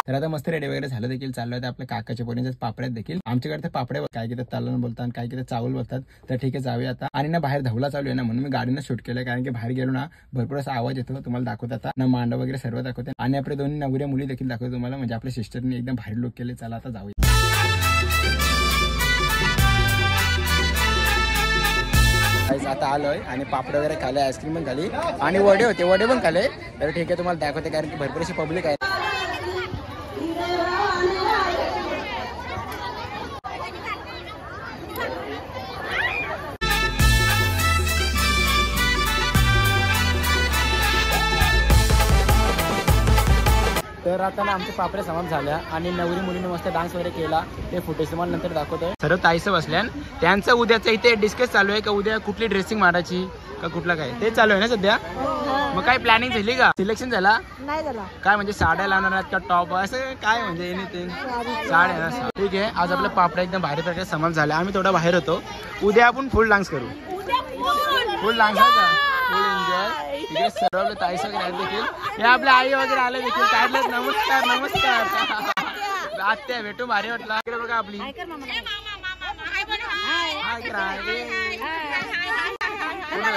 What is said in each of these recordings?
तर आता मस्त रेडी वगैरे झालं देखील चाललं होतं आपल्या काकाच्या पोरींच्याच पापड्यात देखील. आमच्याकडे तर पापड्या काय की तलन बोलतात, काय की चावल बोलतात. तर ठीक आहे जाऊया आता. आणि ना बाहेर धावला चालू आहे ना, म्हणून मी गाडीनं शूट केलं, कारण की बाहेर गेलो ना भरपूर असा आवाज येतो. तुम्हाला दाखवत आता ना मांडव वगैरे सर्व दाखवते आणि आपल्या दोन्ही नवऱ्या मुली देखील दाखवतो तुम्हाला. म्हणजे आपल्या सिस्टरने एकदम भारी लुक केले. चला आता जाऊया. आता आलोय आणि पापड वगैरे खाले, आईस्क्रीम पण खाली आणि वडे होते, वडे पण खाले. तर ठीक आहे तुम्हाला दाखवते, कारण की भरपूर अशी पब्लिक आहे. तर आता ना आमचे पापड्या समाप्त झाल्या आणि नवरी मुलीने मस्त डान्स वगैरे केला. ते फुटेज तुम्हाला नंतर दाखवतोय. सर्व ताईस बसल्यान त्यांचं उद्याचं इथे डिस्कस चालू आहे का उद्या कुठली ड्रेसिंग मारायची का कुठला काय ते चालू आहे ना सध्या. मग काय प्लॅनिंग झाली का? सिलेक्शन झाला नाही झाला काय? म्हणजे साड्या लावणार आहेत का टॉप असं काय म्हणजे एनिथिंग? साड्या ना. ठीक आहे आज आपल्या पापड्या एकदम भारी प्रकारे समाप्त झाल्या. आम्ही थोडा बाहेर होतो. उद्या आपण फुल डान्स करू. फुल डान्स आहे का? फुल एन्जॉय. तिकडे सर्व आपले ताई वगैरे देखील, हे आपल्या आई वगैरे आले देखील. काढलेत नमस्कार नमस्कार. आत्या भेटू भारी वाटला. इकडे बघा आपली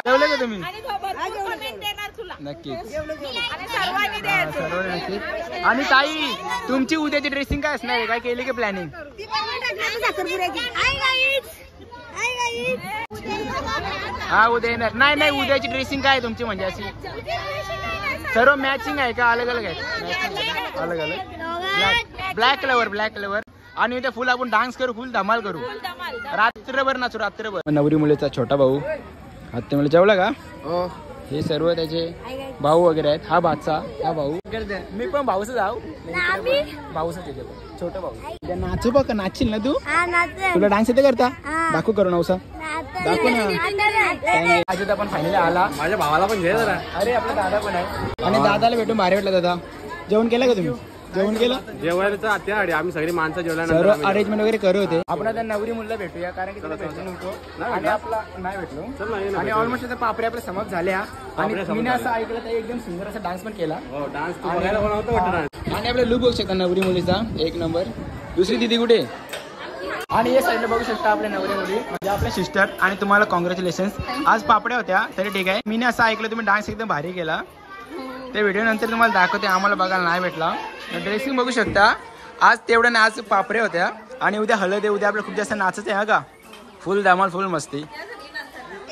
जेवले का तुम्ही? नक्कीच सर्वांनी नक्कीच. आणि ताई तुमची उद्याची ड्रेसिंग काय असणार आहे? काय केली का प्लॅनिंग? हा उद्या येणार. नाही उद्याची ड्रेसिंग काय आहे तुमची? म्हणजे अशी सर्व मॅचिंग आहे का अलग अलग आहे? अलग अलग. ब्लॅक कलर आणि उद्या फुल आपण डान्स करू, फुल धमाल करू, रात्रभर नाचू रात्रभर. नवरी मुलीचा छोटा भाऊ हत्ती मुली जेवला का? हो. हे सर्व त्याचे भाऊ वगैरे आहेत. हा बादचा, हा भाऊ. मी पण भाऊच जाऊ, भाऊच छोटा भाऊ. नाचू बघ, नाचशील ना तू? तुला डान्स येते करता? दाखवू करू नवसा दाखवू ना. अजित आपण फायनली आला. माझ्या भावाला पण घे जरा. अरे आपला दादा पण आहे आणि दादाला भेटून भारी वाटलं. दादा जेवण केलं का तुम्ही? जेवण केलं? जेवायचं आता आम्ही सगळी माणसं जेवल्यानंतर अरेंजमेंट वगैरे करत होते. आपण आता नवरी मुलीला भेटूया, कारण की त्याला भेटलो नव्हतो आणि आपला नाही भेटलो. आणि ऑलमोस्ट आता पापड्या आपल्या समाप्त झाल्या. आणि मी असं ऐकलं तर एकदम सुंदर असा डान्स पण केला. आणि आपला लुक बघू शकता नवरी मुलीचा एक नंबर. दुसरी दिदी कुठे? आणि हे साईडला बघू शकता आपल्या नवरी मुली म्हणजे आपल्या सिस्टर. आणि तुम्हाला कॉंग्रॅच्युलेशन. आज पापड्या होत्या तरी ठीक आहे. मी असं ऐकलं तुम्ही डान्स एकदम भारी केला. ते व्हिडिओ नंतर तुम्हाला दाखवते. आम्हाला बघायला नाही भेटला. ड्रेसिंग बघू शकता. आज तेवढं ना, आज पापड्या होत्या आणि उद्या हळद आहे. उद्या आपल्याला खूप जास्त नाचच आहे का? फुल धमाल, फुल मस्ती.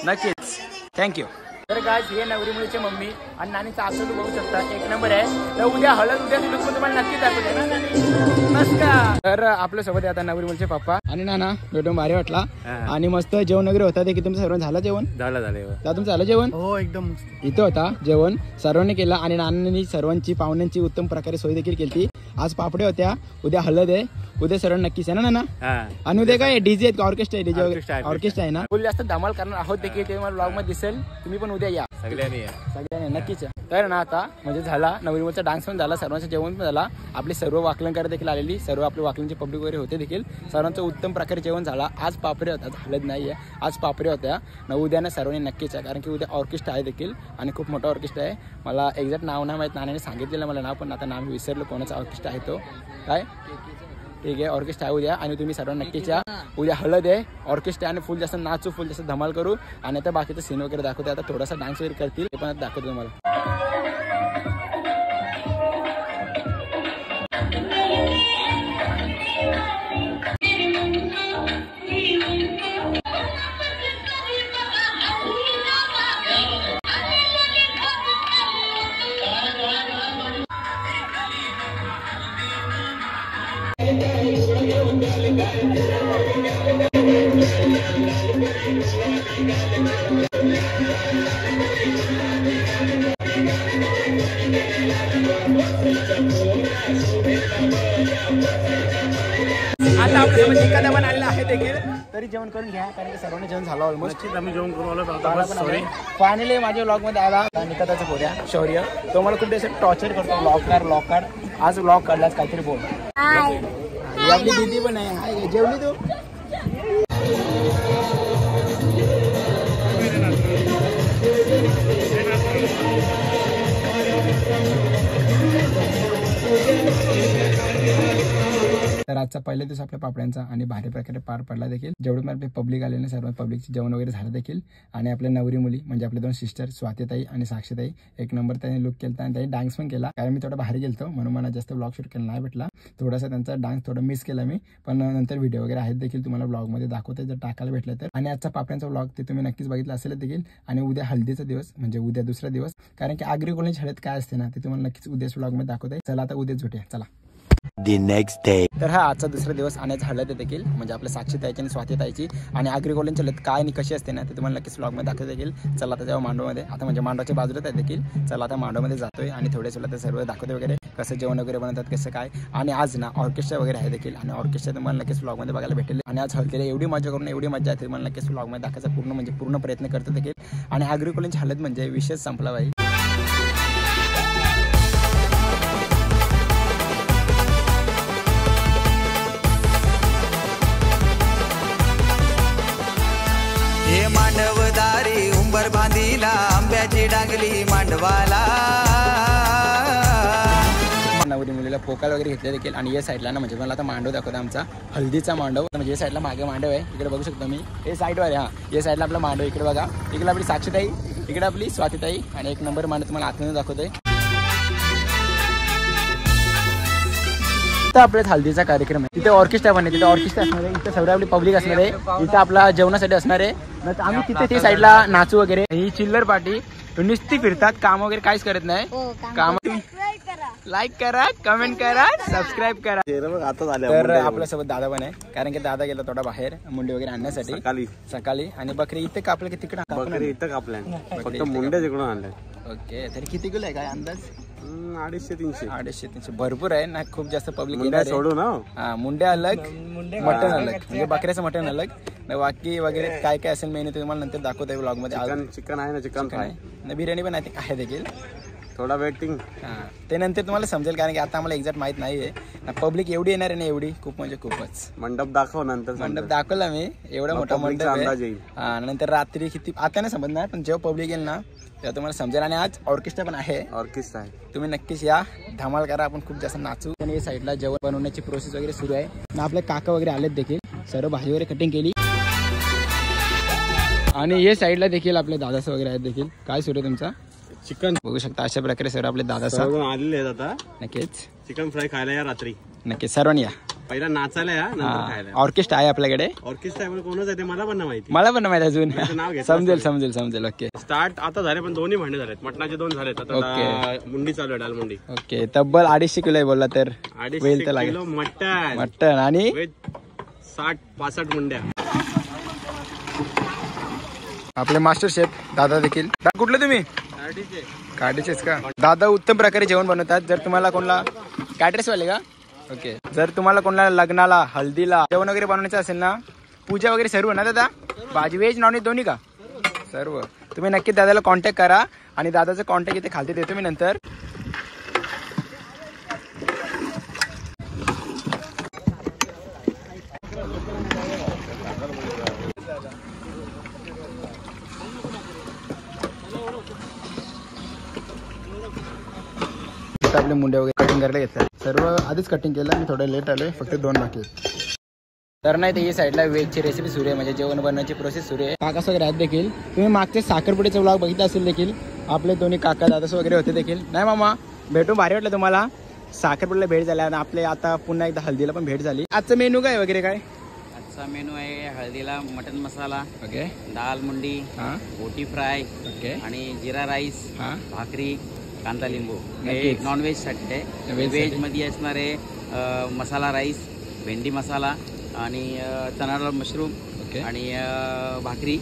नक्कीच. थँक्यू. तर गाइस हे नवरी मुलीची मम्मी आणि नानीचा आसू बघू शकता एक नंबर आहे. तर उद्या हळद उद्या लुक तुम्हाला नक्कीच दाखवते ना. नमस्कार. तर आपल्या सोबत आता नवरी मुलीचे पप्पा आणि नाना भेटून भारी वाटला. आणि मस्त जेवण वगैरे होता. ते की तुमचं सर्वांचं झालं जेवण? झालं तुमचं झालं जेवण? हो एकदम. इथं होता जेवण सर्वांनी केलं आणि नानांनी सर्वांची पाहुण्यांची उत्तम प्रकारे सोय देखील केली. आज पापड्या होत्या, उद्या हळद आहे, उद्या सर्वांना नक्कीच आहे ना नाना? आणि उद्या काय डीजे आहेत, ऑर्केस्ट्रा आहे, डीजे ऑर्केस्ट्रा आहे ना. फुल जास्त धमाल करणार आहोत देखील. ते मला ब्लॉग मध्ये दिसेल. तुम्ही पण उद्या या सगळ्यांनी नक्कीच. तर ना आता म्हणजे झाला नवरीमुलीचा डान्स पण झाला, सर्वांचं जेवण पण झाला. आपली सर्व वाकलणकर देखील आलेली, सर्व आपले वाकलणचे पब्लिक वगैरे होते देखील. सर्वांचं उत्तम प्रकारे जेवण झाला. आज पापरे होता, हळद नाही आहे, आज पापरे होत्या. उद्यानं सर्वांनी नक्कीच आहे, कारण की उद्या ऑर्केस्ट्रा आहे देखील आणि खूप मोठा ऑर्केस्ट्रा आहे. मला एक्झॅक्ट नाव नाही माहीत, नाण्याने सांगितलेलं मला नाव, पण आता नाव विसरलो कोणाचा ऑर्केस्ट्रा आहे तो. काय ठीक आहे ऑर्केस्ट्रा आहे उद्या. आणि तुम्ही सर्वांना नक्कीच या. उद्या हळद आहे, ऑर्केस्ट्रा आणि फुल जास्त नाचू, फुल जास्त धमाल करू. आणि आता बाकीचं सीन वगैरे दाखवते. आता थोडासा डान्स वगैरे करतील ते पण आता दाखवतो तुम्हाला. आता आपल्या म्हणजे एखादा पण आलेला आहे देखील, तरी जेवण करून घ्या, कारण की सर्वांनी जेवण झालं ऑलमोस्ट. आम्ही जेवण करून आलो. फायनली माझ्या व्लॉग मध्ये आला निकाताचा पोऱ्या शौर्य. तो मला खूप दिवस टॉर्चर करतो, व्लॉग काढ. आज व्लॉग काढलाच काहीतरी बोल. आपली दीदी पण आहे. जेवली तू? आजचा पहिला दिवस आपल्या पापड्यांचा आणि भारी प्रकारे पार पडला देखील. जेवढे पण आपले पब्लिक आले ना सर्व पब्लिकचे जेवण वगैरे झालं देखील. आणि आपल्या नवरी मुली म्हणजे आपले 2 सिस्टर स्वातीताई आणि साक्षीताई एक नंबर त्यांनी लुक केला आणि त्यांनी डान्स पण केला. कारण मी थोडा बाहेर गेलतो म्हणून मला जास्त ब्लॉग शूट केला नाही भेटला. थोडासा त्यांचा डान्स थोडा मिस केला मी, पण नंतर व्हिडिओ वगैरे आहेत देखील तुम्हाला ब्लॉगमध्ये दाखवते जर टाकायला भेटलं तर. आणि आजचा पापड्यांचा ब्लॉग ते तुम्ही नक्कीच बघितला असेल देखील. आणि उद्या हल्दीचा दिवस म्हणजे उद्या दुसरा दिवस, कारण की आगरी कॉलेज हळद काय असते ना ते तुम्हाला नक्कीच उद्याच ब्लॉगमध्ये दाखवते. चला आता उद्याच भेटूया, चला. The next day. तर हा आजचा दुसरा दिवस आणि हळद देखील म्हणजे आपल्या साक्षीताईची आणि स्वातीताईची आणि आगरी कॉलेजची हळद काय आणि कशी असते ना ते तुम्हाला नक्कीच ब्लॉगमध्ये दाखवता देखील. चला आता जेव्हा मांडवमध्ये आता म्हणजे मांडवाच्या बाजूला आहे देखील. चला आता मांडवमध्ये जातोय आणि थोडेच वेळा ते सर्व दाखवते वगैरे कसं जेवण वगैरे बनवतात कसं काय. आणि आज ना ऑर्केस्ट्रा वगैरे आहे देखील आणि ऑर्केस्ट्रा तुम्हाला नक्कीच ब्लॉगमध्ये बघायला भेटेल. आणि आज हळदीला एवढी मजा करून एवढी मजा आहे मला नक्कीच ब्लॉगमध्ये दाखवायचा पूर्ण प्रयत्न करतो देखील. आणि आगरी कॉलेजची हळद म्हणजे विशेष संपला बाई. हे मांडवदारी उंबर बांधीला आंब्याची डांगली मांडवाला. नवरी मुलीला पोकाल वगैरे घेतले देखील. आणि या साईडला ना म्हणजे मला आता मांडव दाखवता आमचा हल्दीचा मांडव. म्हणजे या साईडला मागे मांडव आहे इकडे बघू शकतो मी. हे साईडवर आहे. हा या साईडला आपला मांडव इकडे बघा. इकडे आपली साक्षीताई, इकडे आपली स्वातीताई आणि एक नंबर मांडव तुम्हाला आतमध्ये दाखवतोय. इथं आपल्या हल्दीचा कार्यक्रम आहे. तिथे ऑर्केस्ट्रा पण आहे. तिथे ऑर्केस्ट्रा असणार आहे. इथं सगळी आपली पब्लिक असणार आहे. इथं आपला जेवणासाठी असणार आहे. आम्ही तिथे ते साईडला नाचू वगैरे. ही चिल्लर पार्टी नुसती फिरतात, काम वगैरे काहीच करत नाही. काम लाईक करा, कमेंट करा, सबस्क्राईब करा. तर आपल्यासोबत दादा पण आहे कारण की दादा गेला थोडा बाहेर मुंडे वगैरे आणण्यासाठी सकाळी. आणि बकरी इथे कापलं की तिकडे इथं कापल्या फक्त मुंड्या तिकडून आणल्या. ओके, तरी किती किलो आहे काय अंदाज? 250-300 भरपूर आहे ना. खूप जास्त पब्लिक सोडू ना. हा, मुंड्या अलग मटन अलग म्हणजे बकऱ्याचं मटन अलग. बाकी वगैरे काय काय असेल मेन्यू तुम्हाला नंतर दाखवता ब्लॉग मध्ये. चिकन आहे ना, चिकन फ्राय ना, बिर्याणी पण आहे काय देखील. थोडा वेटिंग ते नंतर तुम्हाला समजेल कारण की आता आम्हाला एक्झॅक्ट माहित नाहीये ना. पब्लिक एवढी येणार आहे ना, एवढी खूप म्हणजे खूपच. मंडप दाखव नंतर. मंडप दाखवला मी, एवढा मोठा मंडप आहे. हा, नंतर रात्री किती आता नाही समजणार पण जेव्हा पब्लिक येईल ना तेव्हा तुम्हाला समजेल. आणि आज ऑर्केस्ट्रा पण आहे. ऑर्केस्ट्रा आहे, तुम्ही नक्कीच या, धमाल करा, आपण खूप जास्त नाचू. आणि या साईडला जेवण बनवण्याची प्रोसेस वगैरे सुरू आहे. आपले काका वगैरे आलेत देखील. सर्व भाजी वगैरे कटिंग केली. आणि या साईडला देखील आपले दादास वगैरे आहेत देखील. काय सुरू आहे तुमचा? चिकन बघू शकता अशा प्रकारे सर्व आपले दादा आलेले आहेत. आता नक्कीच चिकन फ्राय खायला या रात्री. नक्कीच सर्वांनी या. पहिला नाचायला या, नंतर खायला. ऑर्केस्ट्रा आहे आपल्याकडे. ऑर्केस्ट्रा कोणच आहे ते मला पण माहिती. मला पण माहिती अजून. नाव घे, समजेल. ओके, स्टार्ट आता झाले पण दोन्ही भांडे झालेत. मटणाचे 2 झालेत. आता मुंडी चालू आहे, डालमुंडी. ओके, तब्बल 250 किलो आहे बोलला तर. 250 किलो मटण आणि 60-65 मुंड्या. आपले मास्टर शेफ दादा देखील. कुठले तुम्ही? काडीचेच का? दादा उत्तम प्रकारे जेवण बनवतात. जर तुम्हाला कोणाला कॅटरर्स वाले का? ओके, जर तुम्हाला कोणाला लग्नाला हल्दीला जेवण वगैरे बनवायचं असेल ना, पूजा वगैरे सर्व ना दादा, भाजी व्हेज नॉन व्हेज दोन्ही का? सर्व. तुम्ही नक्की दादाला कॉन्टॅक्ट करा. आणि दादाचा कॉन्टॅक्ट इथे खालती देतो मी नंतर. आपले मुंडे वगैरे कटिंग करायला घेतलं. सर्व आधीच कटिंग केलं. मी थोडं लेट आलोय, फक्त 2 बाकी आहेत. तर नाही ते साईडला वेजची रेसिपी सुरू आहे म्हणजे जेवण बनवण्याची प्रोसेस सुरू आहे. काकास वगैरे आहेत देखील. तुम्ही मागचे साखरपुड्याचा व्लॉग बघितला असेल देखील. आपले दोन्ही काका दादास वगैरे होते देखील. नाही मामा, भेटून भारी वाटलं तुम्हाला. साखरपुड्याला भेट झाल्या आणि आपले आता पुन्हा एकदा हल्दीला पण भेट झाली. आजचं मेनू काय वगैरे काय? आजचा मेनू आहे हळदीला मटन मसाला, ओके, दाल मुंडी, बोटी फ्राय, ओके, आणि जिरा राईस, भाकरी, कांदा लिंबू. नक्कीच. नॉनव्हेज साठी आहे. व्हेज मध्ये असणार आहे मसाला राईस, भेंडी मसाला आणि चणा मशरूम, ओके, आणि भाकरी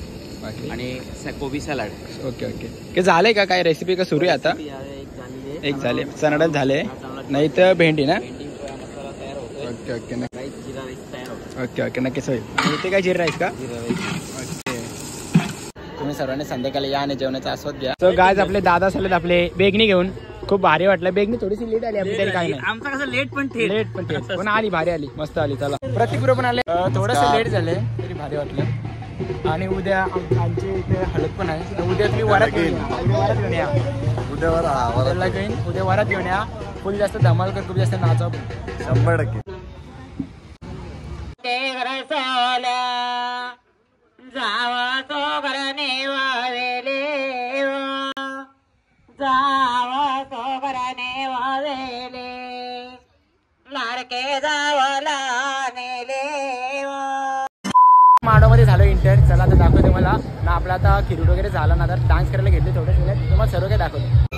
आणि कोबी सलाड. Okay okay. झालंय का काय रेसिपी का सुरू आहे आता? एक झाले, चणाडाळ झाले, नाही तर भेंडी ना. मसाला तयार होतो. ओके ओके राईस, जिरा राईस तयार होतो. ओके ओके, नक्कीच होईल. इथे काय जिरा राईस का? ओके. तुम्ही सर्वांनी संध्याकाळी या आणि जेवणाचा आस्वाद घ्या. तर गायज आपले दादा झालेत आपले बेगणी घेऊन. खूप भारी वाटलं. बेगणी थोडीशी लेट आली आपली, तरी काय नाही. आमचा कसं लेट पण पण आली, भारी आली, मस्त आली. चला, प्रतिक्रिया पण आले. थोडंसं लेट झाले तरी भारी वाटलं. आणि उद्या आमची इथे हळद पण आहे. तर उद्या तुम्ही वरात घेऊन या. उद्या वरात घेऊन या. फुल जास्त धमाल कर, खूप जास्त नाचा. 100%. सोल्या जावा सोगरने वावेले जावा सोगरने वावेले लाडके जावाला नेले माडोमध्ये झालं इंटर. चला आता दाखवते मला ना आपला आता किरीट वगैरे झाला ना, तर डान्स करायला घेतले थोडे दिवस तुम्हाला सर्व काही दाखवतो.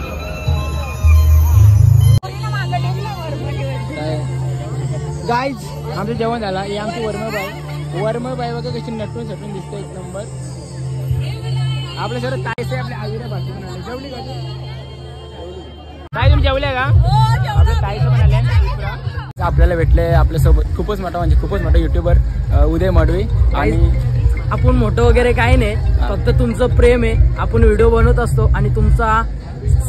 गाईज आमचं जेवण झालं. ही आमची वर्मबाई बघा कशी नटून सटून दिसते एक नंबर. आपले सर्व ताईचे आपल्या आईला भाषण जेवली का काय तुम्ही जेवले का? आपल्या ताईचं पण आले. आपल्याला भेटले आपल्यासोबत खूपच मोठा युट्यूबर उदय मडवी. आणि आपण मोठं वगैरे काही नाही, फक्त तुमचं प्रेम आहे. आपण व्हिडिओ बनवत असतो आणि तुमचा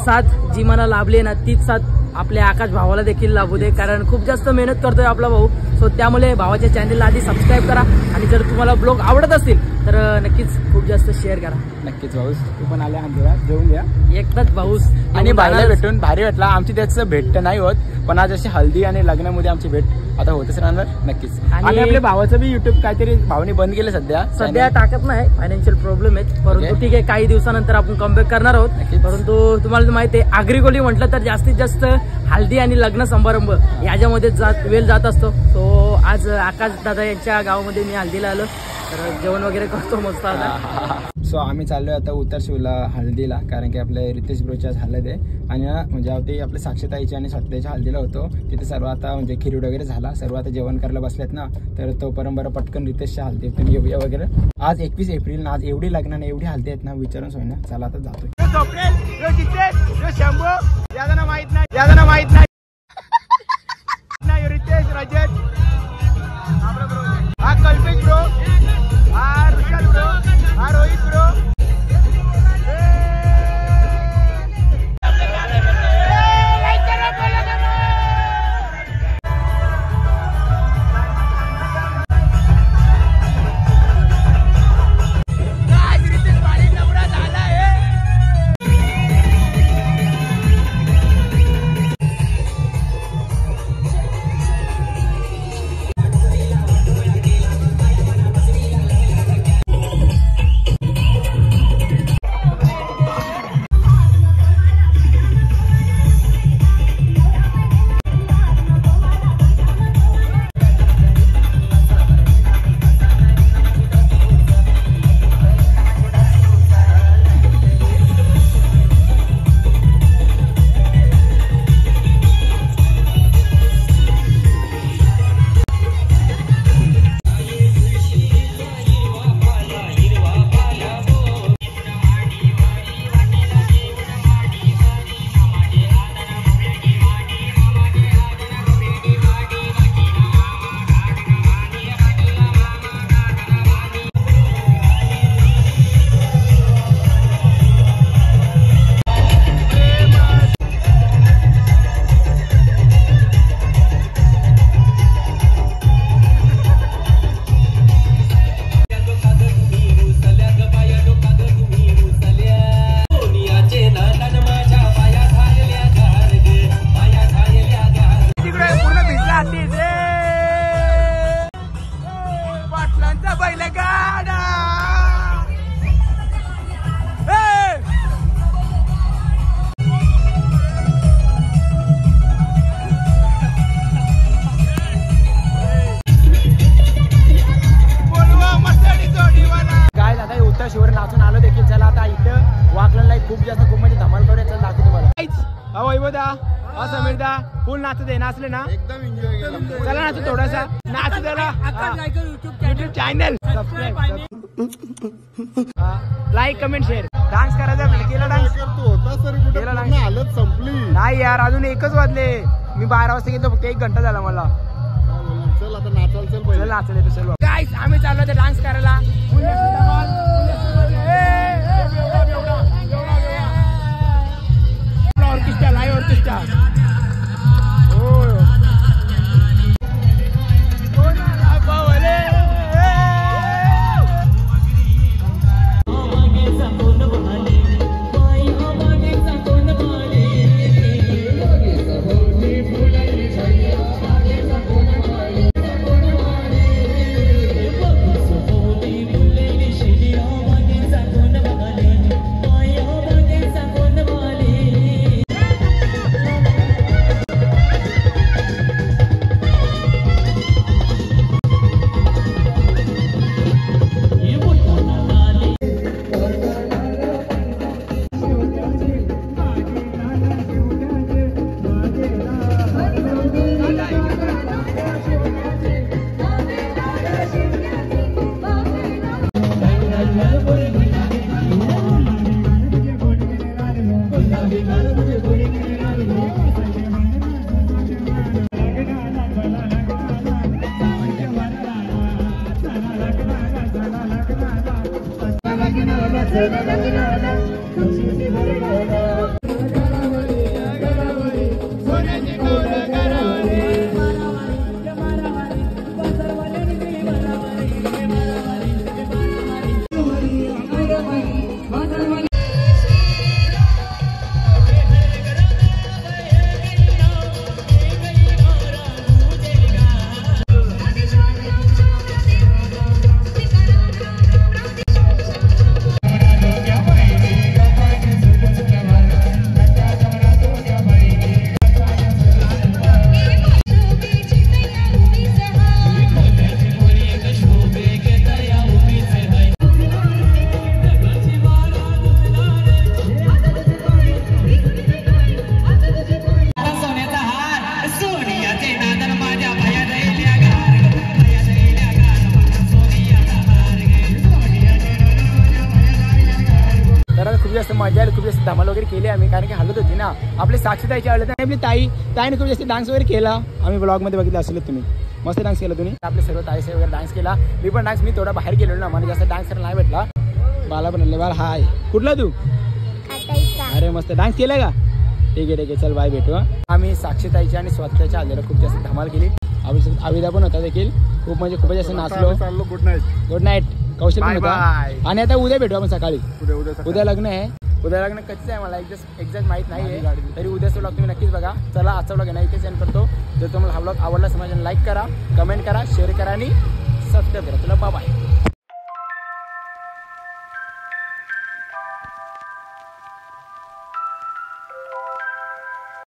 साथ जी मला लाभली ना तीच साथ आपल्या आकाश भावाला देखील लाभू दे, कारण खूप जास्त मेहनत करतोय आपला भाऊ. सो त्यामुळे भावाच्या चॅनलला आधी सबस्क्राईब करा आणि जर तुम्हाला ब्लॉग आवडत असतील तर नक्कीच खूप जास्त शेअर करा. नक्कीच भाऊस तू पण आले आमच्या जेवून घ्या. एकदाच भाऊस आणि भाईला भेटून भारी वाटला. आमची त्याचं भेट नाही होत, पण आज अशी हल्दी आणि लग्नामध्ये आमची भेट आता होतच राहणार नक्कीच. आणि आपल्या भावाचं बी युट्यूब काहीतरी भावाने बंद केलं सध्या टाकत नाही, फायनान्शियल प्रॉब्लेम आहेत. परंतु ठीक आहे, काही दिवसानंतर आपण कमबॅक करणार आहोत. परंतु तुम्हाला माहिती आहे आग्रिकोली म्हटलं तर जास्तीत जास्त हल्दी आणि लग्न समारंभ याच्यामध्ये वेळ जात असतो. सो आज आकाश दादा यांच्या गावामध्ये मी हल्दीला आलो, तर जेवण वगैरे करतो मस्त आता. सो आम्ही चाललोय आता उतरशिवला हळदीला, कारण की आपल्या रितेश ब्रोच्या आज हळद आहे. आणि म्हणजे ते आपल्या साक्षीताईची आणि स्वतःच्या हळदीला होतो तिथे. सर्व आता म्हणजे खिरीट वगैरे झाला, सर्व आता जेवण करायला बसलेत ना, तर तो परंपरा पटकन रितेशच्या हळदी तुम्ही येऊया वगैरे. आज 21 एप्रिल ना, आज एवढी लग्न ना एवढी हळदी आहेत ना विचारून सोय ना. चला आता जातो. शंभू माहित नाही रितेश रजत हा कल्पेश ब्रो हा ऋषभ ब्रो हा रोहित ब्रो. फुल नाचते नाचले ना एकदम एन्जॉय केला. चला नाचू थोडासा नाचू त्याला. YouTube channel like comment share. Dance करायचा आपल्याला. केला डान्स केला डान्स. हालत संपली नाही यार, अजून 1च वाजले. मी 12 वाजता गेलो, फक्त 1 घंटा झाला मला. चल आता नाचाल. चल नाचले तर सर्व गाईस आम्ही चाललो डान्स करायला. Orchestra live orchestra. खूप जास्त मजा आली, खूप जास्त धमाल वगैरे केली आम्ही, कारण की हलत होती ना. आपले साक्षीताईची आवडत नाही, आपली ताईने खूप जास्त डान्स वगैरे केला. आम्ही ब्लॉगमध्ये बघितलं असेल तुम्ही, मस्त डान्स केला तुम्ही. आपले सर्व ताईसे वगैरे डान्स केला. मी पण डान्स, मी थोडा बाहेर गेलो ना, मला जास्त डान्स करायला नाही भेटला. बाला पण बाला हाय, कुठला तू? अरे मस्त डान्स केला का? ठीक आहे चल बाय, भेटू. आम्ही साक्षीताईची आणि स्वतःच्या आलेला खूप जास्त धमाल केली. आविदा पण होता देखील, खूप म्हणजे खूपच जास्त नाचलो. गुड नाईट कौशल पण होता. आणि आता उद्या भेटू आपण सकाळी. उद्या लग्न आहे. उद्या लग्न कधीच आहे मला एक्झॅक्ट माहित नाही, तरी उद्याचा व्लॉग तुम्ही नक्कीच बघा. चला आजचा व्लॉग आहे ना इथे सेंड करतो. जर तुम्हाला हा व्लॉग आवडला समाजाने लाईक करा, कमेंट करा, शेअर करा आणि सबस्क्राईब करा. चला बाय.